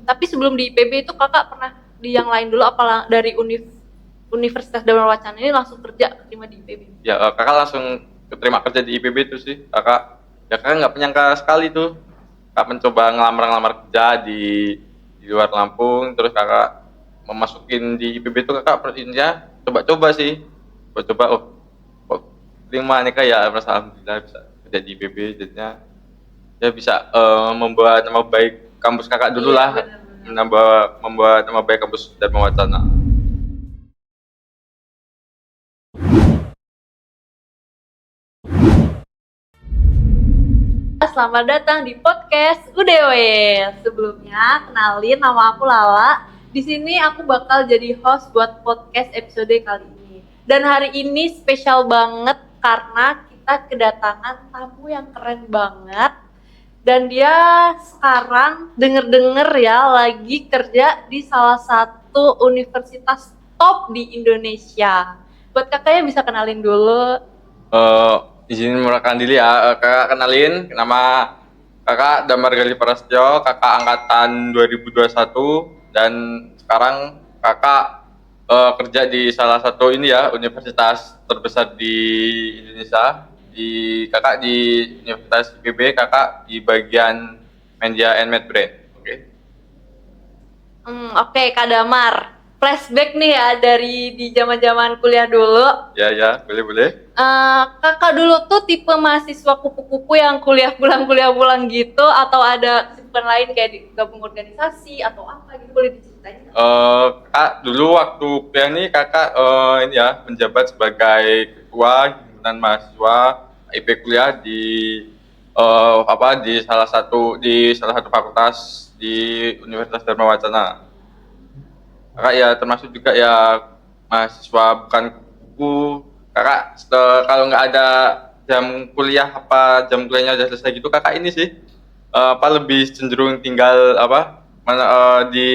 Tapi sebelum di IPB itu kakak pernah di yang lain dulu apa dari Universitas Dharma Wacana ini langsung kerja keterima di IPB? Ya, kakak langsung keterima kerja di IPB itu sih. Kakak nggak menyangka sekali tuh. Kakak mencoba ngelamar kerja di luar Lampung, terus kakak memasukin di IPB itu kakak perintahnya coba-coba sih. Coba-coba, kok terima nih kak ya, merasa alhamdulillah bisa kerja di IPB, jadinya ya bisa membuat nama baik kampus kakak dulu lah, membuat nama baik kampus Dharma Wacana. Selamat datang di podcast UDW. Sebelumnya, kenalin nama aku Lala. Di sini aku bakal jadi host buat podcast episode kali ini. Dan hari ini spesial banget karena kita kedatangan tamu yang keren banget. Dan dia sekarang denger-denger ya lagi kerja di salah satu universitas top di Indonesia. Buat kakaknya bisa kenalin dulu. Izin memperkenalkan diri ya, kakak kenalin, nama kakak Damar Gali Prasetyo, kakak angkatan 2021, dan sekarang kakak kerja di salah satu ini ya, universitas terbesar di Indonesia. Kakak di Universitas IPB, kakak di bagian Media and Medbrand. Oke. Oke, Kak Damar. Flashback nih ya dari di zaman-zaman kuliah dulu. Ya, boleh. Kakak dulu tuh tipe mahasiswa kupu-kupu yang kuliah pulang gitu, atau ada kesibukan lain kayak gabung organisasi atau apa gitu, boleh diceritain? Kak, dulu waktu kuliah nih kakak ini ya menjabat sebagai ketua himpunan mahasiswa IP kuliah di salah satu fakultas di Universitas Dharma Wacana. Kakak ya termasuk juga ya mahasiswa bukan kupu. Kakak kalau nggak ada jam kuliahnya udah selesai gitu, kakak ini sih lebih cenderung tinggal di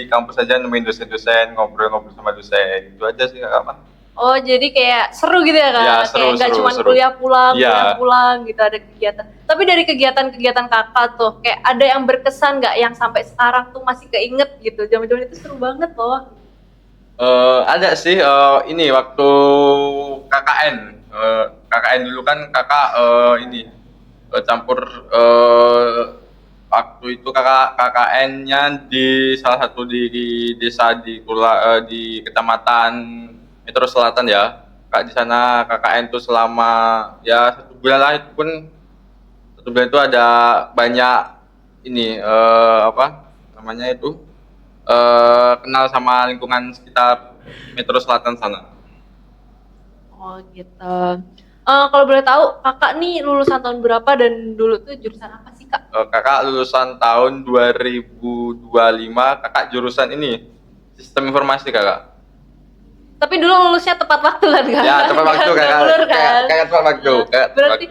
kampus aja, nemuin dosen-dosen, ngobrol-ngobrol sama dosen, itu aja sih kakak mah. Oh, jadi kayak seru gitu ya Kak? Ya, kayak nggak cuma kuliah pulang gitu, ada kegiatan. Tapi dari kegiatan-kegiatan kakak tuh, kayak ada yang berkesan nggak yang sampai sekarang tuh masih keinget gitu? Zaman-zaman itu seru banget loh. Ada sih, ini waktu KKN. KKN dulu kan kakak campur waktu itu kakak KKN-nya di salah satu di desa di kecamatan Metro Selatan ya. Kak di sana KKN tuh selama ya 1 bulan lah, itu pun 1 bulan itu ada banyak ini kenal sama lingkungan sekitar Metro Selatan sana. Oh gitu. Kalau boleh tahu, kakak nih lulusan tahun berapa dan dulu tuh jurusan apa sih Kak? Kakak lulusan tahun 2025, kakak jurusan ini Sistem Informasi kakak. Tapi dulu lulusnya tepat waktu kan Kak? Ya, tepat waktu kakak. Kayak tepat waktu. Berarti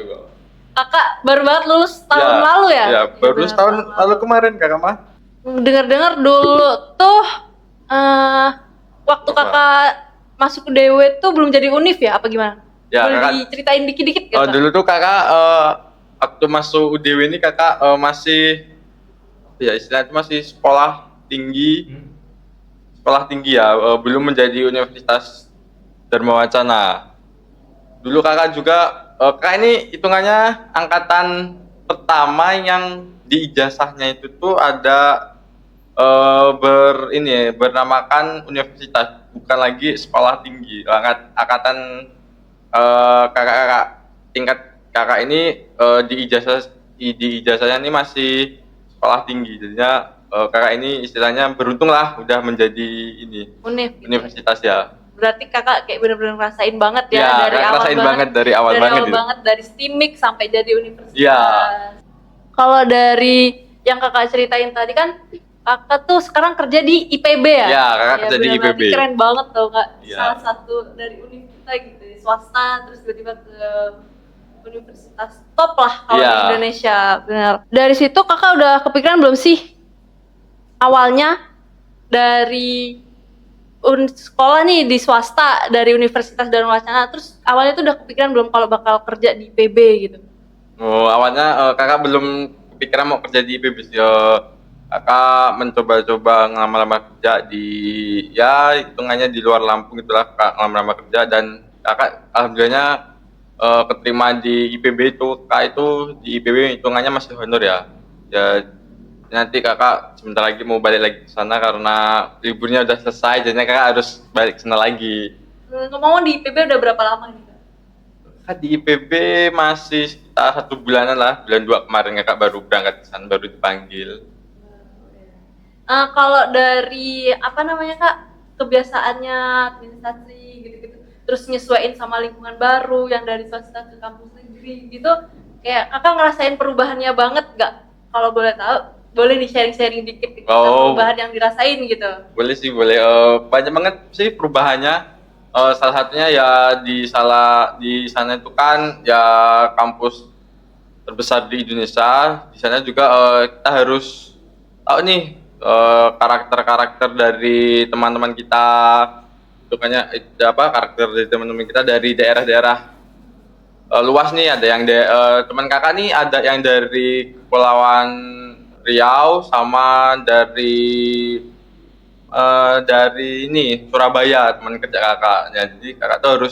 kakak baru banget lulus tahun lalu ya? Ya, baru lulus tahun lalu kemarin kakak mah. Dengar-dengar dulu tuh waktu kakak masuk ke DW tuh belum jadi univ ya, apa gimana? Ya, boleh diceritain dikit-dikit gitu? Dulu tuh kakak waktu masuk UDW ini kakak masih ya istilahnya masih sekolah tinggi ya, belum menjadi Universitas Dharma Wacana. Dulu kakak juga kakak ini hitungannya angkatan pertama yang di ijazahnya itu tuh ada bernamakan universitas, bukan lagi sekolah tinggi. Angkatan kakak tingkat kakak ini di ijazahnya ini masih sekolah tinggi, jadinya kakak ini istilahnya beruntung lah udah menjadi universitas ya. Berarti kakak kayak benar-benar ngerasain banget ya, dari awal banget dari STIMIK sampai jadi universitas. Ya. Kalau dari yang kakak ceritain tadi kan kakak tuh sekarang kerja di IPB ya? Iya, kakak kerja di IPB. Keren banget tau Kak, ya. Salah satu dari universitas gitu, swasta, terus tiba-tiba ke universitas top lah kalau di Indonesia, benar. Dari situ kakak udah kepikiran belum sih awalnya dari sekolah nih di swasta dari Universitas Dharma Wacana, terus awalnya tuh udah kepikiran belum kalau bakal kerja di IPB gitu? Awalnya kakak belum kepikiran mau kerja di IPB sih. kakak mencoba-coba ngelamar-lamar kerja di, ya hitungannya di luar Lampung itulah, kak ngelamar-lamar kerja, dan kakak alhamdulillahnya keterima di IPB itu. Kak itu di IPB hitungannya masih honor ya. Ya nanti kakak sebentar lagi mau balik lagi ke sana karena liburnya udah selesai, jadinya kakak harus balik ke sana lagi. Ngomong-ngomong di IPB udah berapa lama nih Kak? Kakak di IPB masih sekitar 1 bulanan lah, bulan 2 kemarin kakak baru berangkat ke sana, baru dipanggil. Kalau dari apa namanya Kak, kebiasaannya administrasi gitu-gitu, terus nyesuaiin sama lingkungan baru yang dari swasta ke kampus negeri gitu, kayak kakak ngerasain perubahannya banget nggak? Kalau boleh tahu, boleh di sharing-sharing dikit gitu, perubahan yang dirasain gitu. Boleh sih, boleh. Banyak banget sih perubahannya. Salah satunya ya di sana itu kan ya kampus terbesar di Indonesia. Di sana juga kita harus tahu nih karakter-karakter dari teman-teman kita. Itu kayaknya apa, karakter dari teman-teman kita dari daerah-daerah luas nih. Ada yang teman kakak nih, ada yang dari Kepulauan Riau sama dari ini Surabaya, teman kerja kakak. Jadi kakak tuh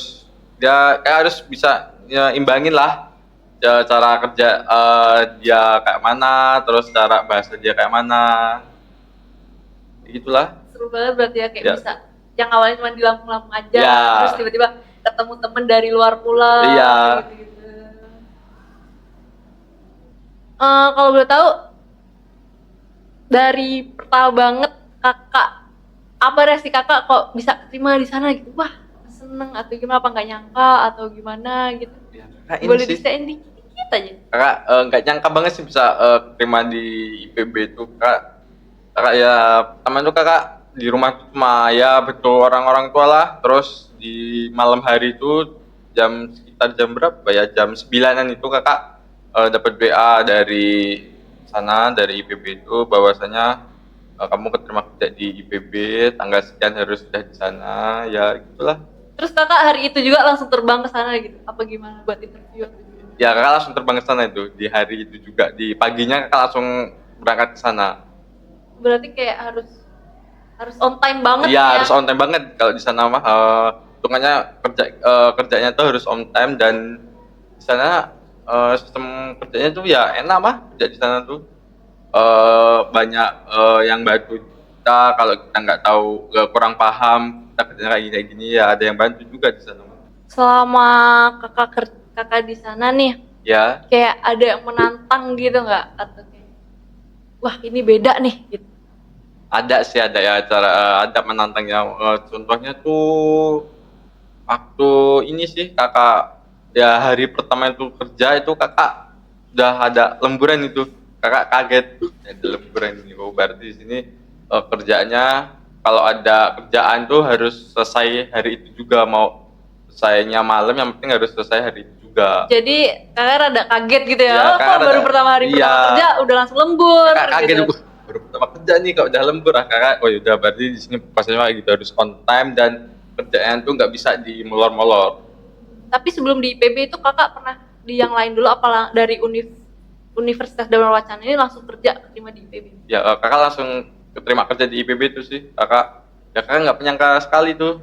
kakak harus bisa ya, imbangin lah ya, cara kerja dia kayak mana, terus cara bahasa dia kayak mana, gitulah. Seru banget berarti ya, kayak Ya. bisa yang awalnya cuma di Lampung-Lampung aja, Ya. terus tiba-tiba ketemu temen dari luar pulau. Iya. Gitu-gitu. Kalau boleh tahu, dari pertama banget kakak, apa reaksi kakak kok bisa terima di sana gitu? Wah, seneng atau gimana, apa nggak nyangka atau gimana gitu? Ya, kakak ini Boleh sih, diceritain dikit aja. kakak nggak nyangka banget sih bisa terima di IPB itu. Kakak ya pertama itu kakak di rumah itu cuma ya betul orang-orang tua lah. Terus di malam hari itu sekitar jam berapa ya, jam 9-an itu kakak dapat WA dari sana, dari IPB itu bahwasanya kamu keterima kerja di IPB, tanggal sekian harus sudah di sana, ya gitulah. Terus kakak hari itu juga langsung terbang ke sana gitu? Apa gimana buat interview? Ya kakak langsung terbang ke sana itu di hari itu juga, di paginya kakak langsung berangkat ke sana. Berarti kayak harus on time banget Iya, ya? harus on time banget kalau di sana mah. Hitungannya kerjanya tuh harus on time, dan di sana sistem kerjanya tuh ya enak mah, kerja di sana tuh. Banyak yang bantu kita kalau kita nggak tahu, kurang paham kita kerjanya kayak gini ya, ada yang bantu juga di sana. Selama kakak di sana nih, Ya, kayak ada yang menantang gitu nggak? Atau kayak, wah ini beda nih gitu? ada sih, ada ya ada menantangnya. Contohnya tuh waktu ini sih kakak, ya hari pertama itu kerja itu kakak udah ada lemburan itu. Kakak kaget, ada lemburan ini. Oh, berarti di sini kerjanya kalau ada kerjaan tuh harus selesai hari itu juga, mau selesainya malam yang penting harus selesai hari itu juga. Jadi kakak rada kaget gitu ya? Iya, Oh, kakak kok baru rada- pertama hari iya. pertama kerja udah langsung lembur Kakak kaget, gitu. baru pertama kerja nih kok udah lembur. Kakak, oh yaudah berarti di sini pasnya kayak gitu, harus on time dan kerjaan tuh nggak bisa dimolor-molor. Tapi sebelum di IPB itu kakak pernah di yang lain dulu, apa dari Universitas Dharma Wacana ini langsung kerja keterima di IPB? Ya kakak langsung keterima kerja di IPB itu sih. Kakak nggak menyangka sekali tuh.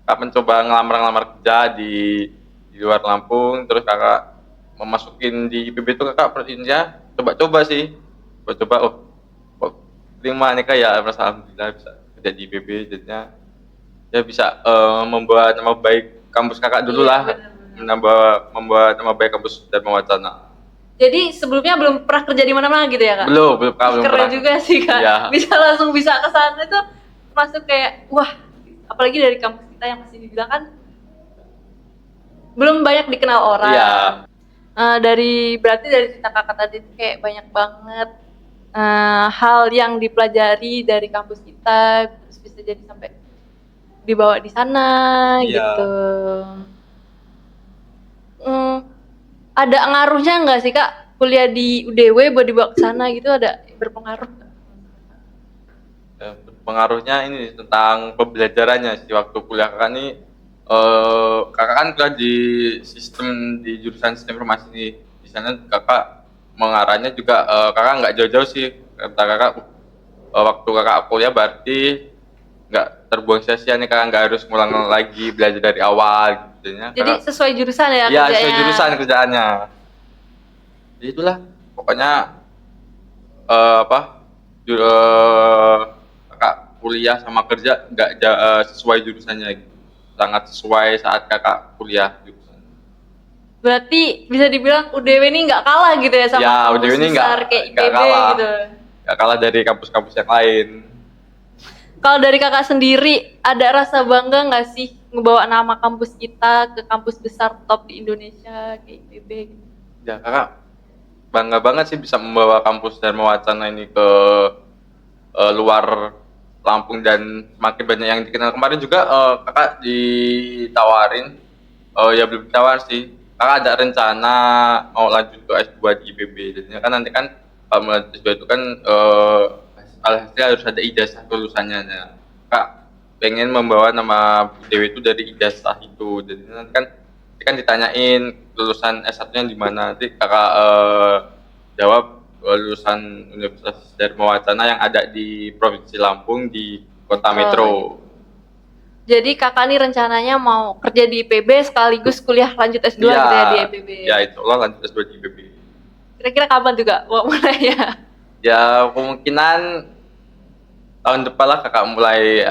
Kakak mencoba ngelamar kerja di luar Lampung, terus kakak memasukin di IPB itu. Kakak perintahnya coba-coba sih, coba-coba, oh kok terima nih kak, ya merasa alhamdulillah bisa kerja di IPB, jadinya ya bisa membuat nama baik kampus kakak dulu Iya, lah, benar-benar. membuat nama baik kampus Dharma Wacana. Jadi sebelumnya belum pernah kerja di mana-mana gitu ya kak? Belum kak, belum Keren pernah. juga sih kak. Iya. Bisa langsung bisa ke sana tuh, masuk kayak wah, apalagi dari kampus kita yang masih dibilang kan belum banyak dikenal orang. Iya. Berarti dari cerita kakak tadi tuh kayak banyak banget hal yang dipelajari dari kampus kita, terus bisa jadi sampai dibawa di sana Iya. gitu. Ada ngaruhnya nggak sih kak kuliah di UDW buat dibawa ke sana gitu, ada berpengaruh nggak? Pengaruhnya ini tentang pembelajarannya sih. Waktu kuliah kakak nih, kakak kan kuliah di jurusan sistem informasi di sana. Kakak mengarahnya juga kakak nggak jauh-jauh sih, kata kakak waktu kakak kuliah berarti nggak terbuang sia-sia nih, kakak nggak harus ngulang lagi belajar dari awal gitu ya. Jadi sesuai jurusan ya Iya, kerjanya. sesuai jurusan kerjaannya. Jadi itulah pokoknya apa kakak kuliah sama kerja nggak sesuai jurusannya gitu. Sangat sesuai saat kakak kuliah jurusan. Berarti bisa dibilang UDW ini nggak kalah gitu ya sama Ya, kampus UDW ini besar kayak nggak IPB kalah. gitu. Nggak kalah dari kampus-kampus yang lain. Kalau dari kakak sendiri ada rasa bangga nggak sih ngebawa nama kampus kita ke kampus besar top di Indonesia kayak IPB gitu? Ya kakak bangga banget sih bisa membawa kampus Dharma Wacana ini ke luar Lampung dan makin banyak yang dikenal. Kemarin juga kakak ditawarin, ya belum ditawar sih. Kakak ada rencana mau lanjut ke S2 di IPB. Jadinya kan nanti kan kalau mau lanjut S2 itu kan alhasil harus ada ijazah lulusannya. Nah, Kak pengen membawa nama Dewi itu dari ijazah itu. Jadi nanti kan ditanyain lulusan S1-nya di mana. Nanti kakak jawab lulusan Universitas Dharma Wacana yang ada di Provinsi Lampung di Kota Metro. Jadi kakak nih rencananya mau kerja di IPB sekaligus kuliah lanjut S2 Iya, gitu ya di IPB. ya itu Allah lanjut S2 di IPB. Kira-kira kapan juga mau mulai ya? Ya kemungkinan tahun depan lah kakak mulai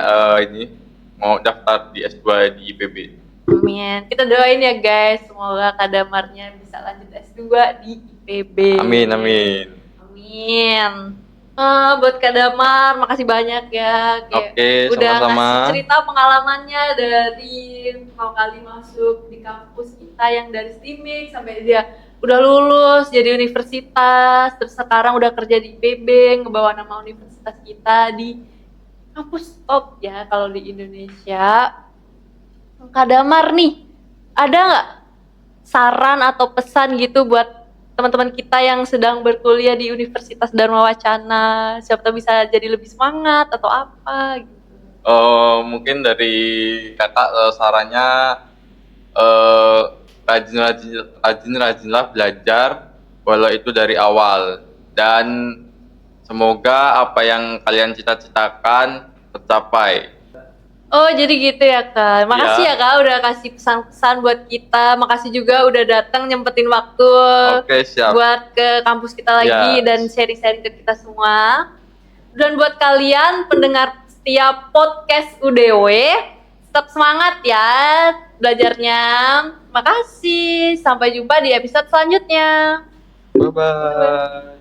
ini mau daftar di S2 di IPB. Amin. Kita doain ya guys, semoga Kak Damarnya bisa lanjut S2 di IPB. Amin, amin. Amin. Buat Kak Damar, makasih banyak ya. Oke, udah sama-sama. ngasih cerita pengalamannya dari pertama kali masuk di kampus kita yang dari STIMIK sampai dia udah lulus jadi universitas, terus sekarang udah kerja di IPB, ngebawa nama universitas kita di kampus top ya kalau di Indonesia. Kak Damar nih, ada nggak saran atau pesan gitu buat teman-teman kita yang sedang berkuliah di Universitas Dharma Wacana? Siapa tahu bisa jadi lebih semangat atau apa gitu. Mungkin dari kakak sarannya rajinlah belajar walau itu dari awal, dan semoga apa yang kalian cita-citakan tercapai. Oh jadi gitu ya Kak. Makasih ya Kak udah kasih pesan-pesan buat kita. Makasih juga udah datang nyempetin waktu Oke, siap. buat ke kampus kita lagi dan sharing-sharing ke kita semua. Dan buat kalian pendengar setiap podcast UDW, tetap semangat ya belajarnya. Makasih. Sampai jumpa di episode selanjutnya. Bye-bye.